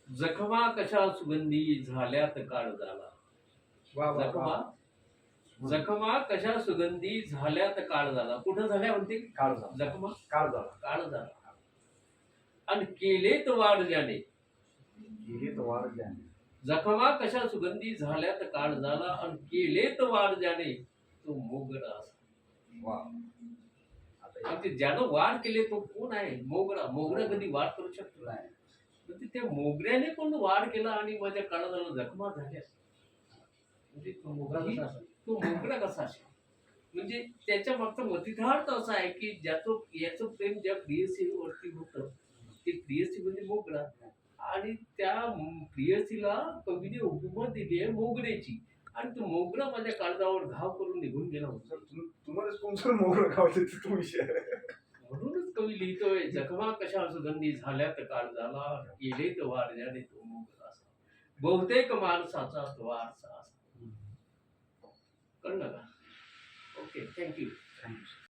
जखमा कशा सुगंधी झाल्यात काळ झाला. वा वा वा. जखमा जखमा कशा सुगंधी झाल्यात काळ झाला. कुठं झाल्या म्हणते काळ झाला. जखमा काळ झाला. काळ झाला. आणि केलेत वाढ ज्याने. गेली तर वाढ ज्याने. जखमा कशा सुगंधी झाल्यात काळ झाला आणि केलेत वाढ ज्याने तो मोगरा असा. वा. आता आणि ते ज्यानं वाढ केले तो कोण आहे? मोगरा. मोगरा कधी वाढ करू शकतो? नाही. म्हणजे त्या मोगऱ्याने पण वाढ केला आणि माझ्या काळाला जखमा झाल्या. म्हणजे तो मोगरा कसा असेल? तो मोगरा कसा असेल? म्हणजे त्याच्या मागचा मतितार्थ असा आहे की याचं प्रेम ज्या प्रियसीवरती होतं ते प्रियसी म्हणजे मोगरा. आणि त्या प्रियसीला कवीने उपमा दिली आहे मोगऱ्याची. आणि तो मोगरा माझ्या काळजावर घाव करून निघून गेला होता. तुम्हाला स्पॉन्सर मोहर खावते तो विषय. म्हणूनच कवी लिहितोय जखमा कशा सुगंधी झाल्यात काळ झाला गेले तर वाढल्याने तो मोगरा असा. बहुतेक माणसाचा तो वारसा असा. कळलं का? Okay, thank you. थँक्यू.